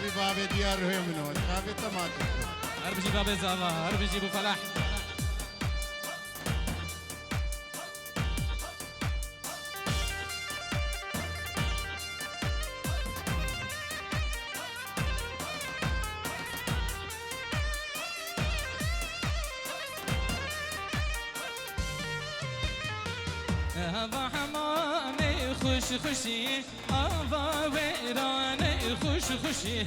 هربي بابي ديار منو بابي طماطم هربي بابي زافا هربي جيبو فلاح هذا حمامي خوش خوشي هذا ويراني خوش خوشي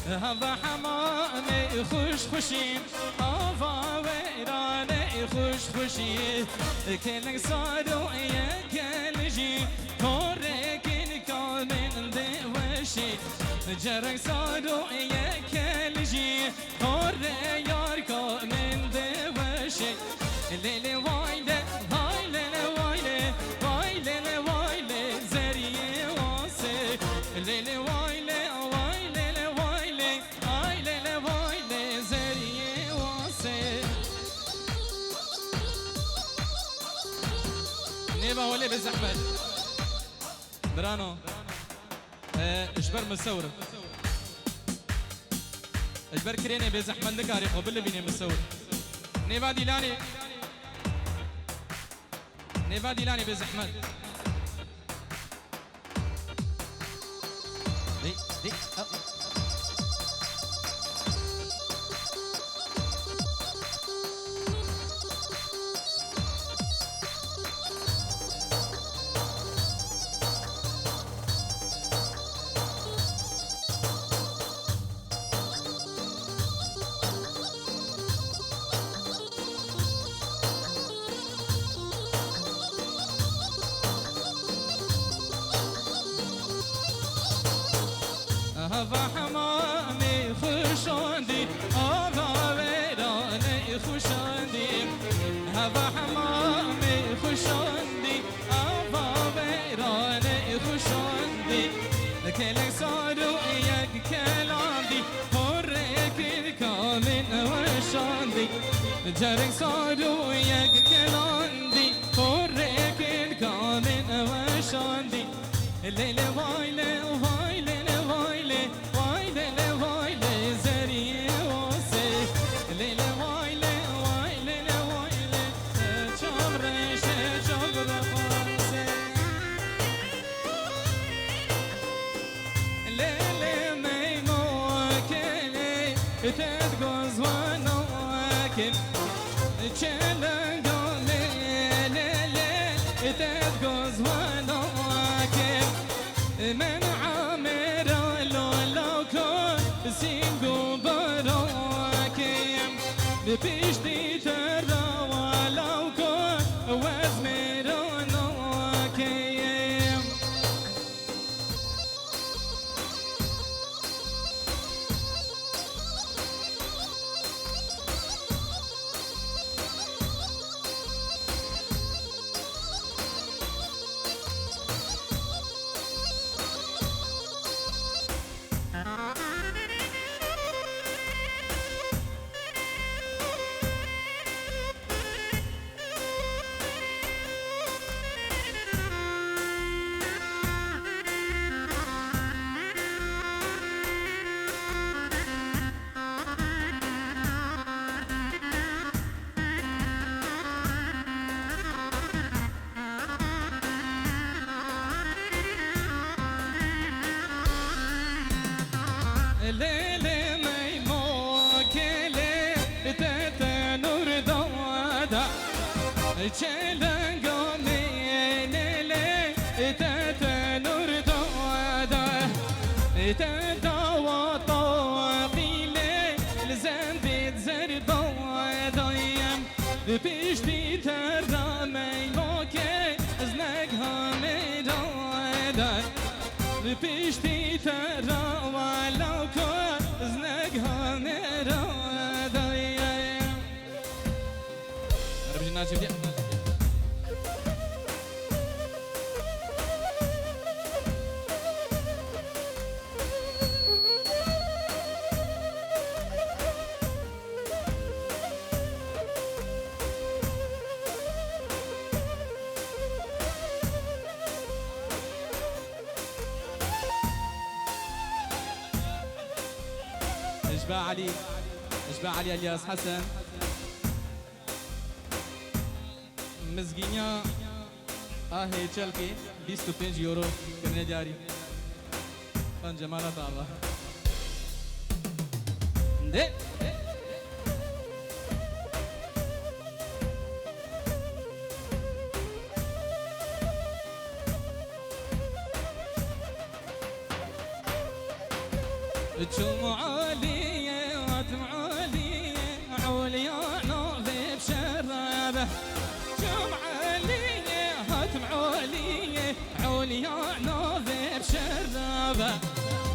هذا حمامي خوش خوشي هذا ويراني خوش خوشي كلك صاروا يا كلجي كورك الكامل دوشي جرك صاروا يا كلجي كورك يار كامل دوشي ليلي وايده ليلي وايلي وايلي وايلي وايلي وايلي زري واسي نيبا ولي بزحمت برانو اجبر مسور اجبر كريني بزحمت نكاري قبل بيني مسور نيبا ديلاني نيبا ديلاني بزحمت دي هذا حمامي خوش عندي هذا ويراني خوش عندي هذا حمامي خوش عندي هذا ويراني خوش عندي كلك صاروا ياك كلامي حرك الكامل وش عندي جرك صاروا ياك كلامي حرك الكامل وش عندي الليل وايلي وايلي تتجوز وانا واكل تشلنجو ليلي تتجوز وانا واكل من عامر لو كون سينجو براكم بيشتي ترى ولو كون وزمر واكل ليلي ميموك لي تتنور دوادا چلنگوني ليلي تتنور دوادا تدوا طاقي لي لزنبيت زردوادا بيشتي ترى ميموك ازنك هامي دوادا بيشتي ترى ولو كون ازنقها نرادا ربي ناجي اشبع علي الياس حسن مزگینیا آهی چلکی 25 یورو کرنه دیاری من جمالت الله ده تشم عالية واتم عالية عليا نوفي بشرابة تشم عالية واتم عالية عليا نوفي بشرابة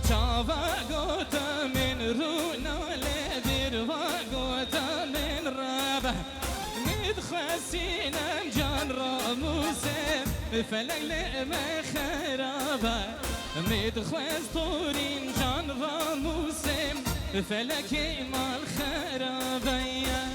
شافا قوتا من رونا لبير وقوتا من رابة متخسينا مجان راموسة فلق لما خرابة متخوز طورين جان راموسم فلكي مال خرابية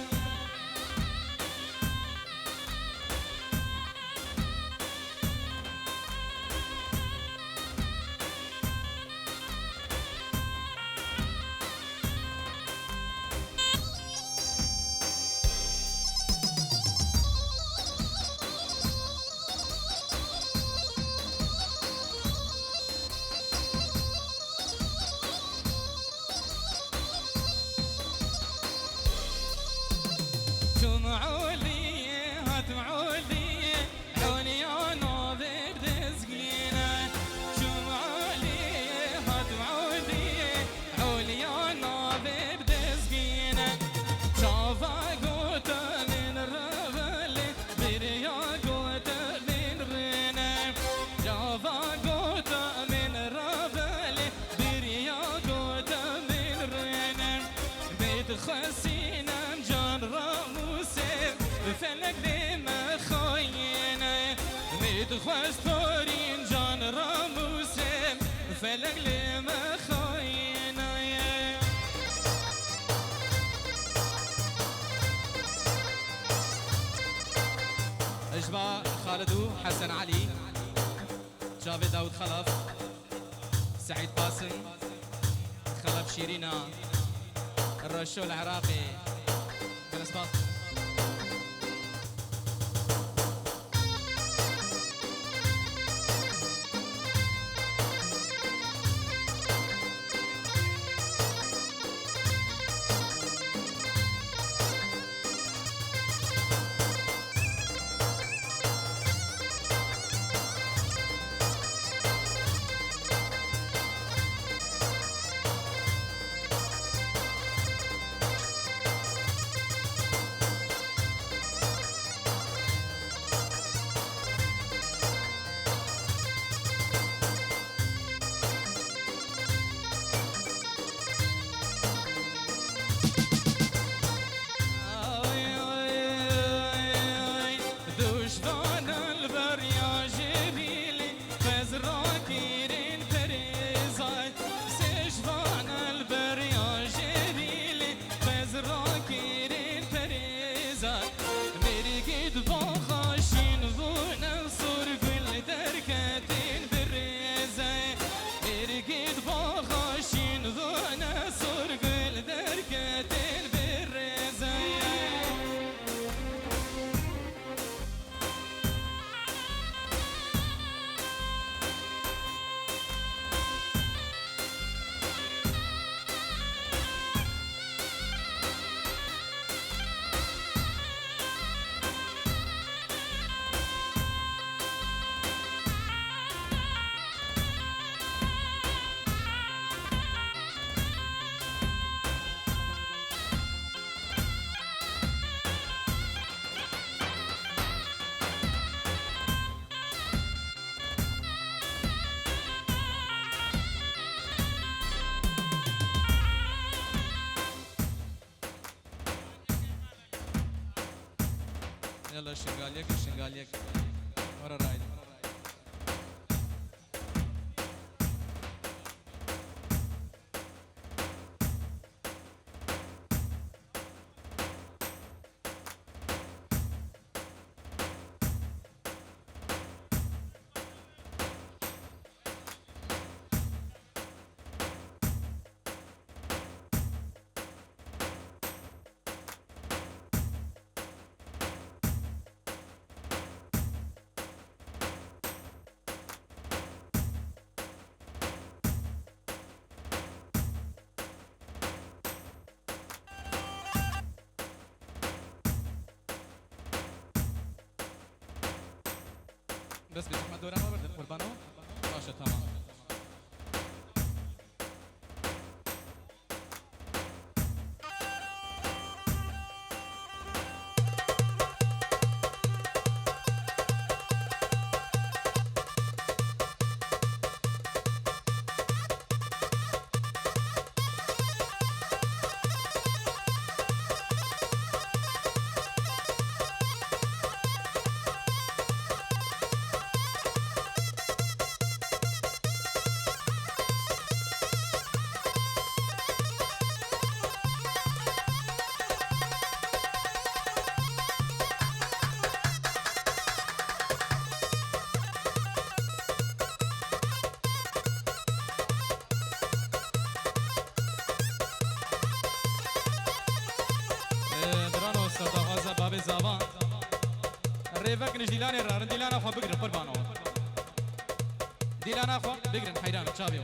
خسينا مجان راموسم فلك ديما خوينا متخوز طورين جان راموسم فلك لما خوينا اشبع خالدو حسن علي جاويد داود خلف سعيد قاسم خلف شيرينا الرشو العراقي بالاسباط يلا الشنقاليك ورا رايد بس بزحمة دوران ما بردن قربانو باشا تمام درانو سردا غازا باب زاوان ريفك نش ديلاني رارن ديلانا خو بقرن قربانو ديلانا خو بقرن حيران تشابيو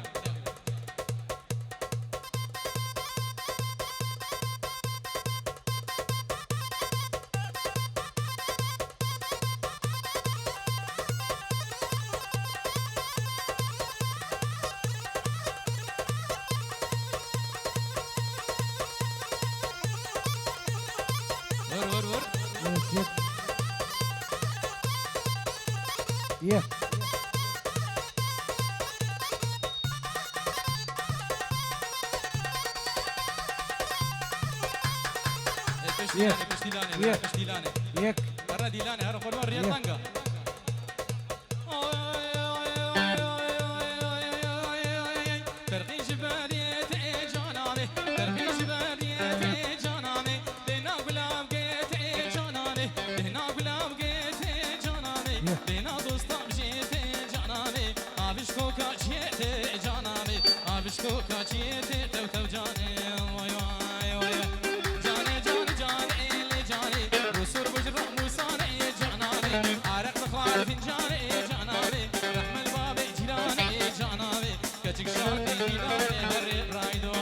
ور ور ور Yeah. بش ديلاني يك برا ديلاني هرا قربان ريال طنقة ترغيش بريت جاناني ترغيش بريت جاناني بينا قلاب قيت جاناني بينا قلاب قيت جاناني بينا دوستا مشيت جاناني عبشكو كاشيت جاناني عبشكو كاشيت تو تو جاني واي واي واي جاني جاني جاني اللي جاني وسور بجر موساني جاناني عرق تخوار فنجاني جاناني رحم الباب جيراني جاناني كتك شاطي جيراني هري رايدو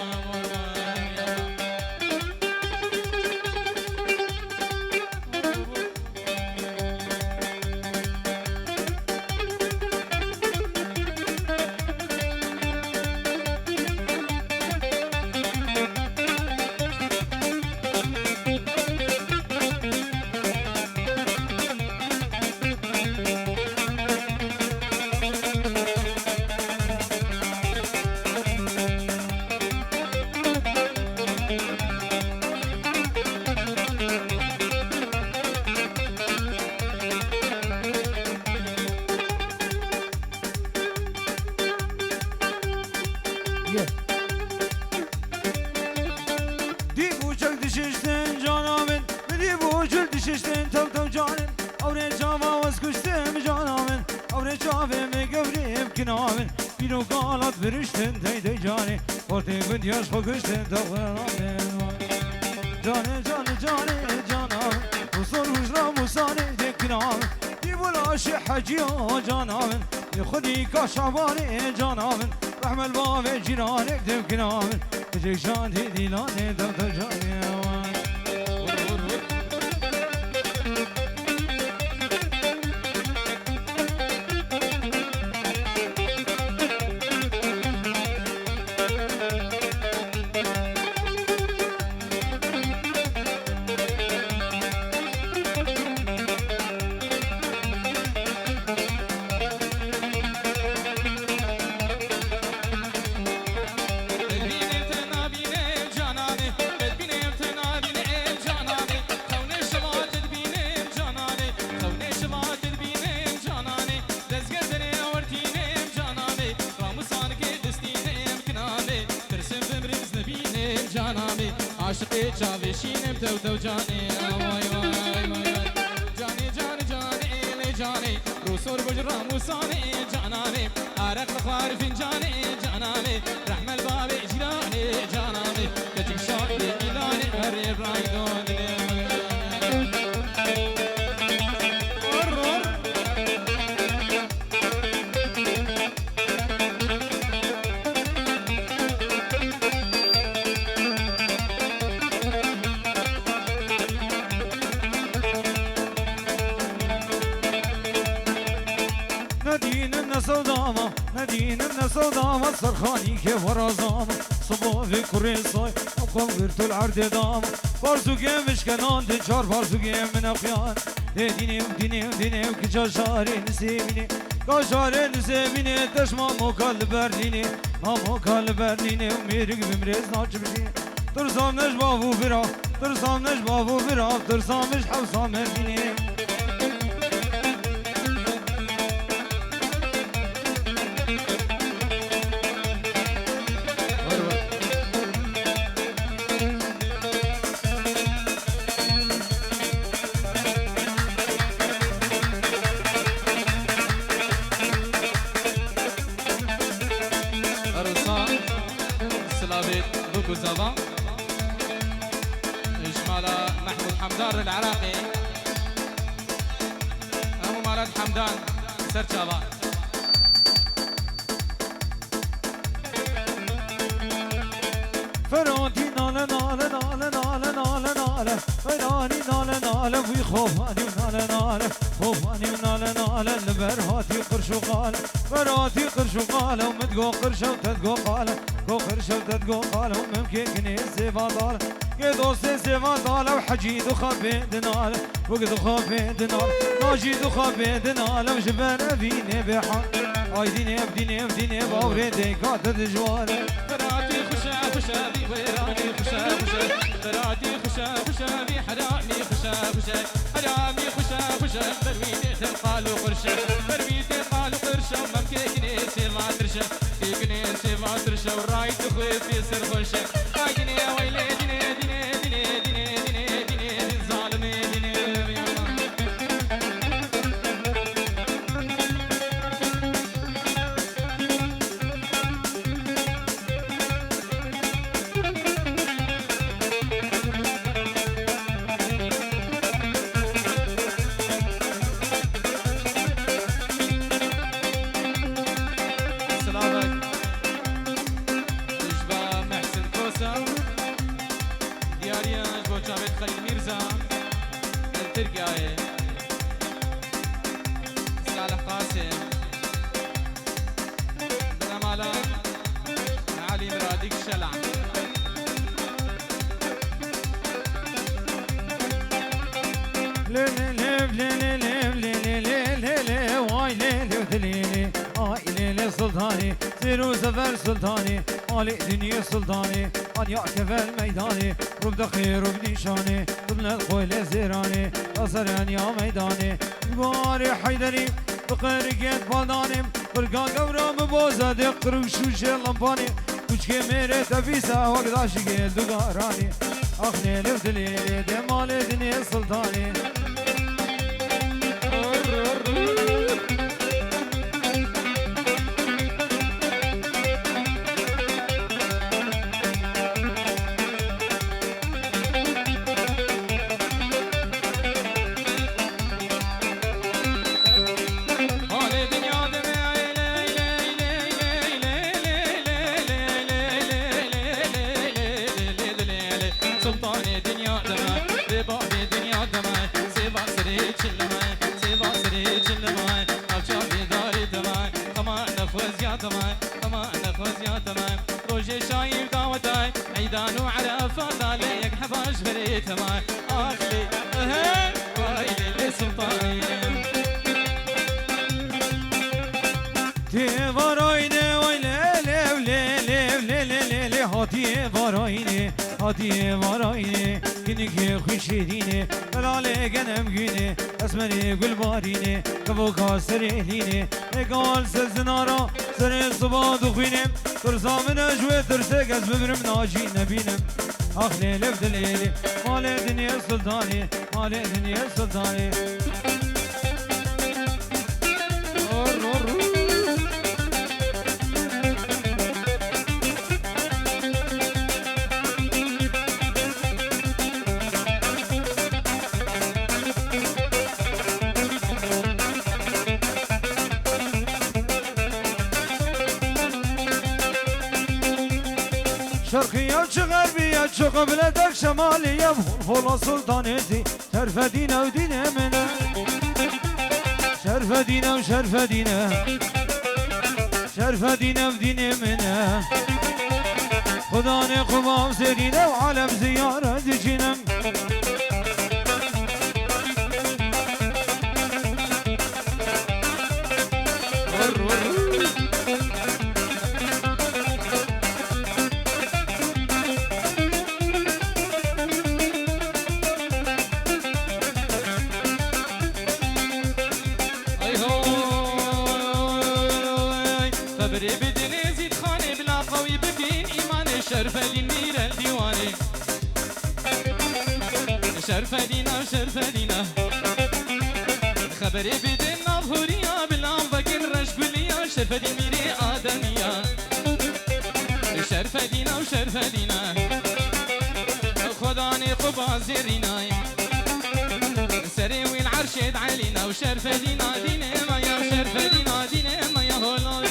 yeah. دی بوچل دششتن جانامن دی بوچل دششتن تو تو جانن اوره جاوا واز کشتم جانامن اوره جاوه مگوریم کنامن بیرو قالات برشتن تی تی جانی ورتی گندیاش خو کشتن تو غرامن جانه جانه جانه جانامن وصول وجرا موسانه دکنامن دی بولاش حجیو جانامن خودی کاشوانه جانامن رحم الباب جيرانك دمكنامن تجيك شانتي ديلاني دمت جاني اوان عاشقي جاوشينم تو تو جاني واي واي واي جاني جاني جاني لي جاني روسور بجرا موساني جاناني عرق الخوار فنجاني جاناني رحم الباب جيراني جاناني كتك شاطي إلاني هرب رايدوني ندين النسو داما ندين النسو داما سرخاني كيف ورازاما صبا في كريصاي أقوم غيرت العرض داما بارزوكي مش كنان تجار بارزوكي من أخيان ديني وديني وديني وكجاشاري نسيبيني كجاشاري نسيبيني تشما موكال برليني موكال برليني وميرك بمريز ناچبشي ترسام نش بابو برا ترسام نش بابو برا ترسام مش حوصام مرديني زبان إجمالا محمود حمدان العراقي أبو مالد حمدان سرجابان فرانتي ناله ناله ناله ناله ناله ناله فراني ناله ناله في خوفاني ناله ناله خوفاني ناله ناله لبرهاتي قرش وقاله برهاتي قرش وقاله ومتقو قرشه وتتقو قاله قو قرشه وتتقو قاله وممكن كنيسي فاضاله قدو سيسي فاضاله وحجيد وخبيد ناله وقد خبيد ناله ناجيد وخبيد ناله وجبان أبيني بحال اي ديني بديني بديني باوريدي قاتل جواله براتي خشا خشا بي ويراني خشا خشا براتي خشا خشا بي حرامي خشا خشا حرامي خشا خشا برويتي تلقالو قرشا برويتي قالو قرشا ممكن كنيسي ما ترشا كنيسي ما ترشا ورايت خوي في سر خشا اي ديني ويلي ديني ديني ديني ديني ديني ديني ظالمي ديني سلطاني سيرو زفر سلطاني مالي دنيا سلطاني أنيا كفل ميداني رب دخير رب نشاني ضمن الخويل زيراني أصر أنيا ميداني باري حيدري بقرقيت بالداني برقا قورا مبوزة دي قروش وشي لمباني كوشكي ميري تفيسا وقداشي قيل دوغاراني أخني لفدليلي دي مالي دنيا سلطاني عيدان وعرفات عليك حفاش بريت معي اخلي ويلي سلطاني تي برايني ويلي وليلي وليلي هاتي برايني هاتي برايني كنك خوشيديني بلالي قنم جيني اسمني قل باريني كفوكا سريليني قال سزنارا سري صباد وخيني ترسا من اجوي ترسك از ببرم ناجي نبينم اخلي لفدليلي مالي دنيا سلطاني مالي دنيا سلطاني شرقية غربية قبلتك شمالية فولا سلطانيتي ترفدين ودين منه شرق شرف دينا وشرف دينا شرف دينا بدين منا خدا نقبام سرينا وعالم زيارة دجينا شرف دينا الديواني شرف دينا شرف دينا خبري بدنا ظهوريا بالعم بقين رشقليا شرف ديني آدميا شرف دينا وشرف دينا خداني قبا زيرينا سريوي العرش علينا وشرف دينا دينا ما يا شرف دينا دينا ما يا هولا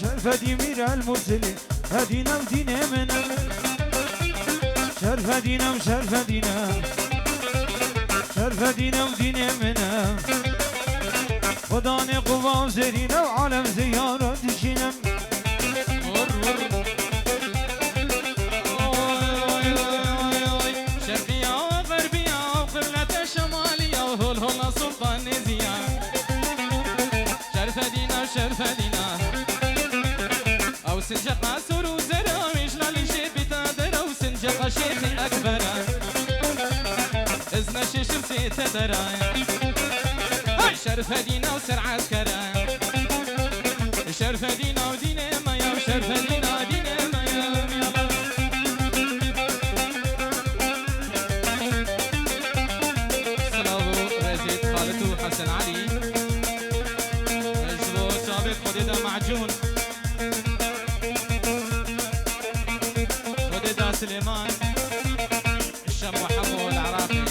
شرف دينا المرسلين هدينا ودينا منا شرف دينا وشرف دينا شرف دينا ودينا منا خداني قوام زرينا وعالم زيارة دشينا شرقية وغربية وقبلة شمالية وهول هول سلطان نزية شرف دينا وشرف دينا سنجقا سورو زرا ويجلال الجيب تادرا وسنجقا شيخي أكبرا إزنا شيشم سيتدرا شرف دينا وسر عسكرا شرف دينا ودينا مايا وشرف دينا دينا مايا صلاو رزيد خالد وحسن علي اجبو سابق خديدا معجون سليمان الشام وحمو العراقي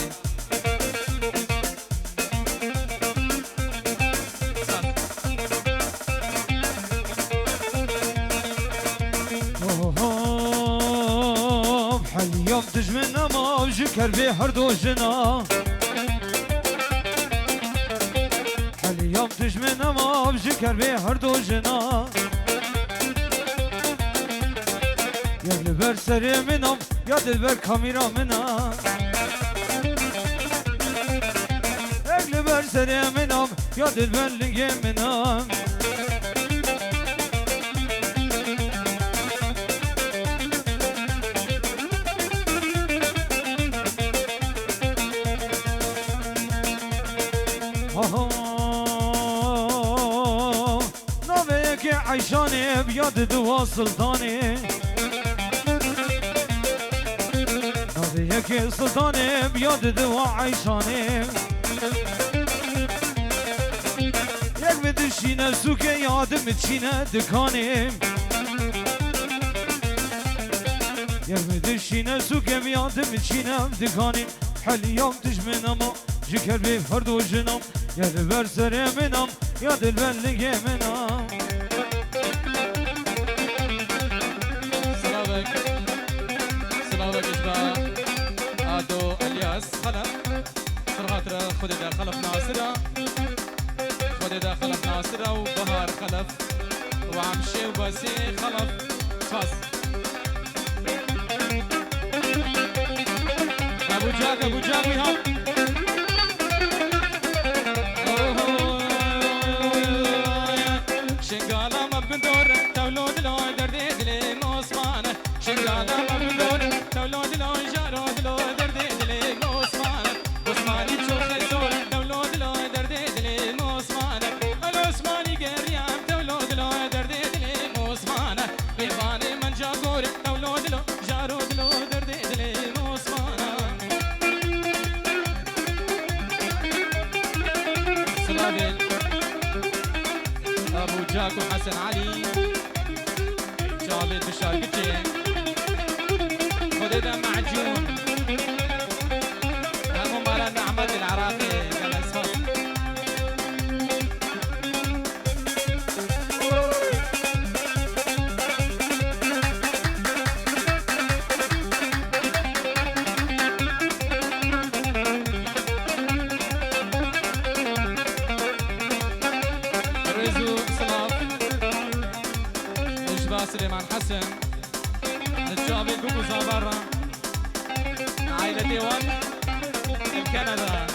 بحال اليوم تجمنا ما وجكر بيه هردوجنا بحال اليوم تجمنا ما وجكر بيه هردوجنا يا دلبر سري منهم يا دلبر كاميرا منا يا دلبر سري منهم يا دلبر لقي منهم نوبيك عيشاني بيد دوا سلطاني يكي سلطاني بيد دوا عيشاني يك بدشينا سوكي يادم تشينا دكاني يك بدشينا سوكي بيادم تشينا دكاني حل يوم تجمنا ما جكر بي فرد وجنام يا دلبر سري منام يا دلبر لقي منام سلامك إجبار عادو الياس خلف فرغاترة خد دا خلف ناصرة خد دا خلف ناصرة وبهار خلف وعمشي وباسي خلف فاس أبو جاك ويهاب شنقالة ما بندور تولود لو دردي دلي موسمان شنقالة ما بندور تولود لو جارود لو دردي دلي موسمان عثماني تشوخي زول تولود لو دردي دلي موسمان العثماني قريام تولود لو دردي دلي موسمان بيباني من جاكور تولود لو جارود لو دردي دلي موسمان كامل ابو جاك وحسن علي جابت بشاركتين خديدا معجون همهم على نعمة العراقي قال اسفل سليمان حسن نتجابل بوكو زابارا عائلة ديوان الكندا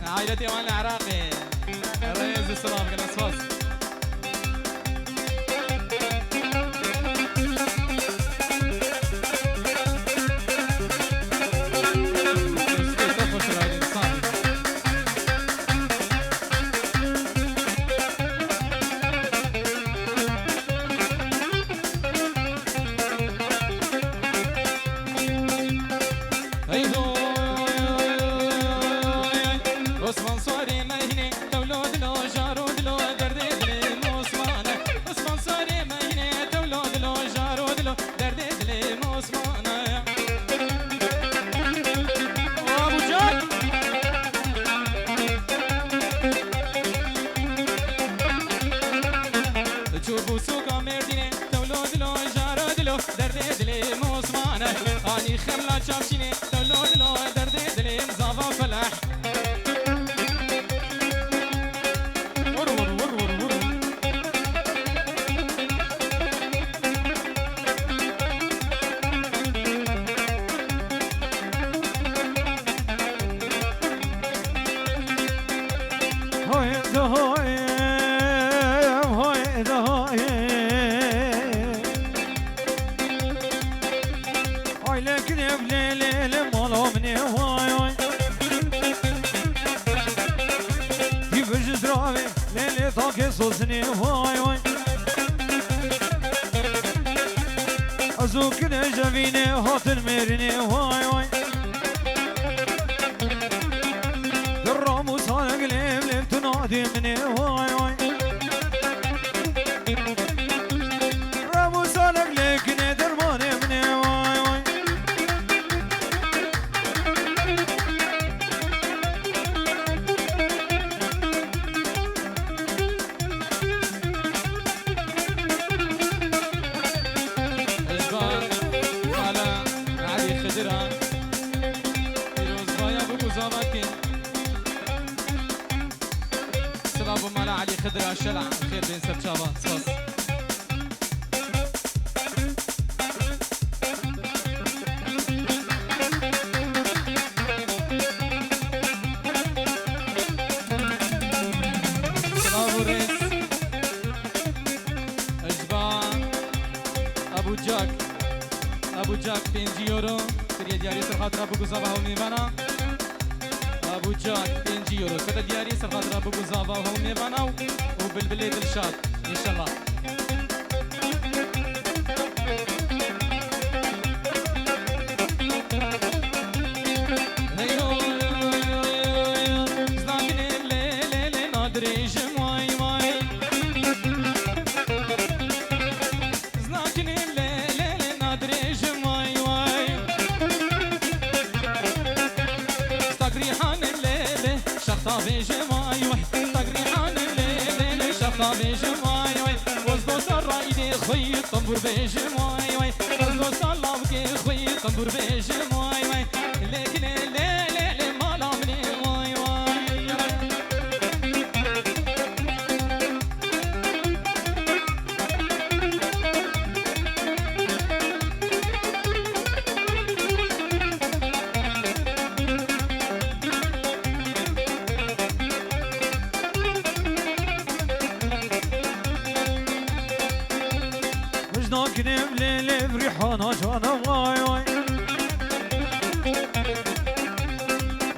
عائلة ديوان العراقي الرئيس السلام قال اسفاس ابو جاك 5 يورو كريا دياري سرخاطر ابو قزابه وميبانا ابو جاك 5 يورو كذا دياري سرخاطر ابو قزابه وميبانا وبالبليد الشاد ان شاء الله طنبور بيجم واي واي قلبو صلاة بكي خوي طنبور بيجم واي واي لكن لا لا لا ما لامني واي واي كنم ليلي بريحانا جانا واي واي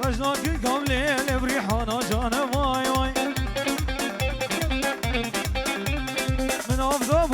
وجنا كنم ليلي بريحانا جانا واي واي من أفضل